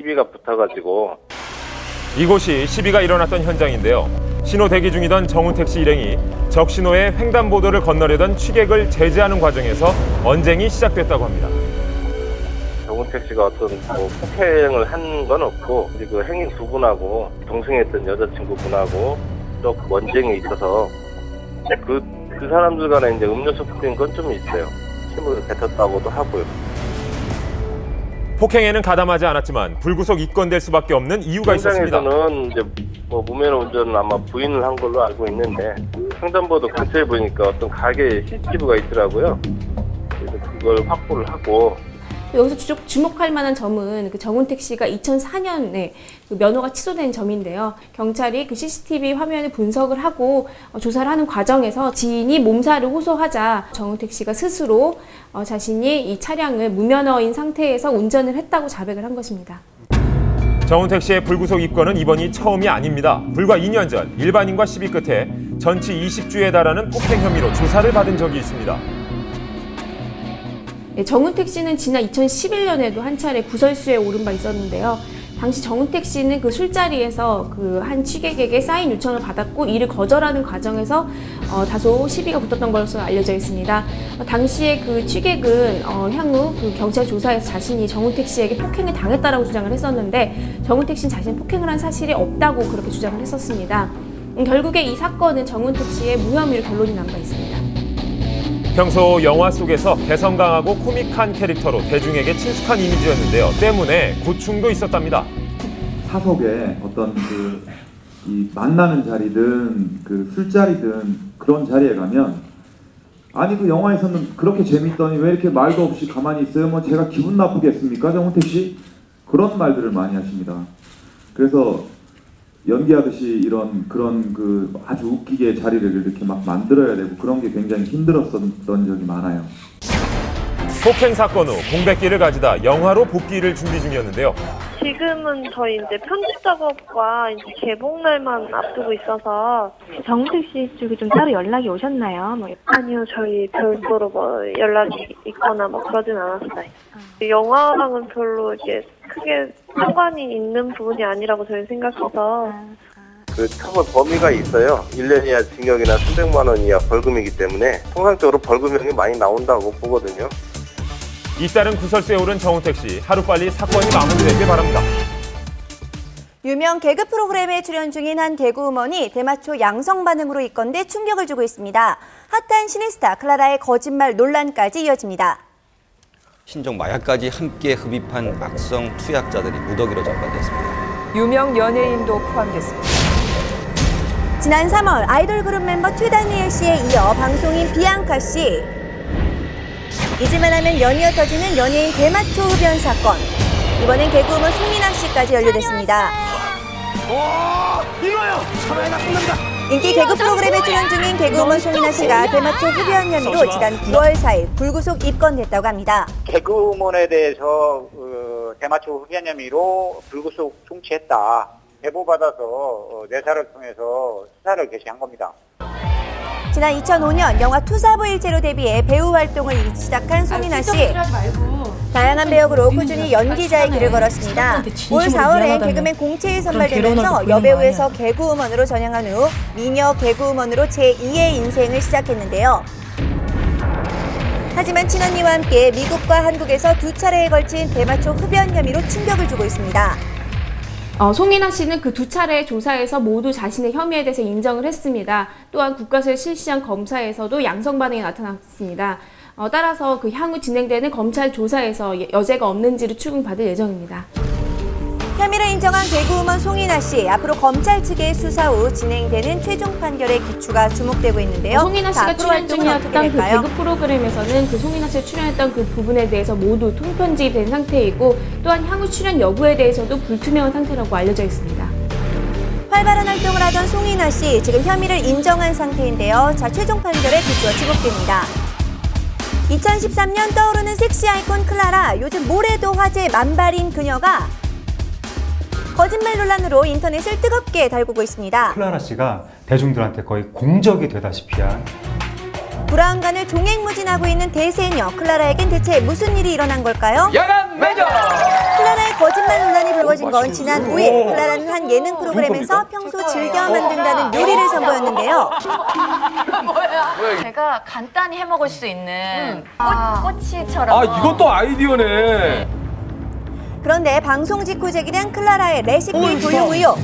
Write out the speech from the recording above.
시비가 붙어가지고. 이곳이 시비가 일어났던 현장인데요. 신호 대기 중이던 정운택 씨 일행이 적신호에 횡단보도를 건너려던 취객을 제지하는 과정에서 언쟁이 시작됐다고 합니다. 정운택 씨가 어떤 폭행을 한 건 없고, 그 행인 두 분하고 동승했던 여자친구분하고 또 언쟁이 있어서 그 사람들 간에 이제 음료수 뿌린 건 좀 있어요. 침을 뱉었다고도 하고요. 폭행에는 가담하지 않았지만 불구속 입건될 수밖에 없는 이유가 있었습니다. 현장에서는 이제 무면허 운전은 아마 부인을 한 걸로 알고 있는데, 횡단보도 근처에 보니까 어떤 가게에 CCTV가 있더라고요. 그래서 그걸 확보를 하고. 여기서 주목할 만한 점은 그 정운택 씨가 2004년에 그 면허가 취소된 점인데요. 경찰이 그 CCTV 화면을 분석을 하고 조사를 하는 과정에서 지인이 몸살을 호소하자 정운택 씨가 스스로 자신이 이 차량을 무면허인 상태에서 운전을 했다고 자백을 한 것입니다. 정운택 씨의 불구속 입건은 이번이 처음이 아닙니다. 불과 2년 전 일반인과 시비 끝에 전치 20주에 달하는 폭행 혐의로 조사를 받은 적이 있습니다. 정운택 씨는 지난 2011년에도 한 차례 구설수에 오른 바 있었는데요. 당시 정운택 씨는 그 술자리에서 그 한 취객에게 사인 요청을 받았고 이를 거절하는 과정에서 다소 시비가 붙었던 것으로 알려져 있습니다. 당시에 그 취객은 향후 그 경찰 조사에서 자신이 정운택 씨에게 폭행을 당했다라고 주장을 했었는데, 정운택 씨는 자신이 폭행을 한 사실이 없다고 그렇게 주장을 했었습니다. 결국에 이 사건은 정운택 씨의 무혐의로 결론이 난 바 있습니다. 평소 영화 속에서 개성 강하고 코믹한 캐릭터로 대중에게 친숙한 이미지였는데요. 때문에 고충도 있었답니다. 사석에 어떤 이 만나는 자리든 그 술자리든 그런 자리에 가면, 아니 그 영화에서는 그렇게 재밌더니 왜 이렇게 말도 없이 가만히 있어요? 뭐 제가 기분 나쁘겠습니까, 정운택 씨? 그런 말들을 많이 하십니다. 그래서 연기하듯이 그런 그 아주 웃기게 자리를 이렇게 막 만들어야 되고, 그런 게 굉장히 힘들었던 적이 많아요. 폭행 사건 후 공백기를 가지다 영화로 복귀를 준비 중이었는데요. 지금은 저희 이제 편집 작업과 이제 개봉날만 앞두고 있어서. 정운택 씨 쪽에 좀 따로 연락이 오셨나요? 아니요, 저희 별도로 연락이 있거나 그러진 않았어요. 영화랑은 별로 이게 크게 상관이 있는 부분이 아니라고 저희 생각해서. 그 처벌 범위가 있어요. 1년 이하 징역이나 300만 원 이하 벌금이기 때문에 통상적으로 벌금형이 많이 나온다고 보거든요. 잇따른 구설수에 오른 정운택 씨, 하루빨리 사건이 마무리되길 바랍니다. 유명 개그 프로그램에 출연 중인 한 개그우먼이 대마초 양성 반응으로 입건돼 충격을 주고 있습니다. 핫한 신인스타 클라라의 거짓말 논란까지 이어집니다. 신종 마약까지 함께 흡입한 악성 투약자들이 무더기로 전파됐습니다. 유명 연예인도 포함됐습니다. 지난 3월 아이돌 그룹 멤버 튜다니엘 씨에 이어 방송인 비앙카 씨. 잊을만 하면 연이어 터지는 연예인 대마초 흡연 사건. 이번엔 개그우먼 송이나 씨까지 연루됐습니다. 이거요! 참아야 나쁜다. 인기 개그 프로그램에 출연 중인 개그우먼 송이나 씨가 대마초 흡연 혐의로 지난 9월 4일 불구속 입건됐다고 합니다. 개그우먼에 대해서 대마초 흡연 혐의로 불구속 송치했다. 제보받아서 내사를 통해서 수사를 개시한 겁니다. 지난 2005년 영화 투사부일체로 데뷔해 배우 활동을 시작한 송이나 씨. 다양한 배역으로 꾸준히 연기자의 길을 걸었습니다. 올 4월엔 개그맨 공채에 선발되면서 여배우에서 개그우먼으로 전향한 후 미녀 개그우먼으로 제2의 인생을 시작했는데요. 하지만 친언니와 함께 미국과 한국에서 두 차례에 걸친 대마초 흡연 혐의로 충격을 주고 있습니다. 송이나 씨는 그 두 차례의 조사에서 모두 자신의 혐의에 대해서 인정을 했습니다. 또한 국가에서 실시한 검사에서도 양성 반응이 나타났습니다. 따라서 그 향후 진행되는 검찰 조사에서 여죄가 없는지를 추궁받을 예정입니다. 혐의를 인정한 개그우먼 송이나 씨, 앞으로 검찰 측의 수사 후 진행되는 최종 판결의 기추가 주목되고 있는데요. 송이나 씨가 출연 중이었던 그 개그 프로그램에서는 그 송이나 씨가 출연했던 그 부분에 대해서 모두 통편집이 된 상태이고, 또한 향후 출연 여부에 대해서도 불투명한 상태라고 알려져 있습니다. 활발한 활동을 하던 송이나 씨, 지금 혐의를 인정한 상태인데요. 자, 최종 판결의 기추가 주목됩니다. 2013년 떠오르는 섹시 아이콘 클라라, 요즘 뭐래도 화제 만발인 그녀가 거짓말 논란으로 인터넷을 뜨겁게 달구고 있습니다. 클라라 씨가 대중들한테 거의 공적이 되다시피 한 브라운관을 종횡무진하고 있는 대세녀 클라라에겐 대체 무슨 일이 일어난 걸까요? 야간 매점! 클라라의 거짓말 논란이 불거진 건 지난 5일 클라라는 한 예능 프로그램에서 평소 즐겨 만든다는 요리를 선보였는데요. 제가 간단히 해먹을 수 있는 꼬치처럼. 아, 이것도 아이디어네. 그런데 방송 직후 제기된 클라라의 레시피 도용 의혹.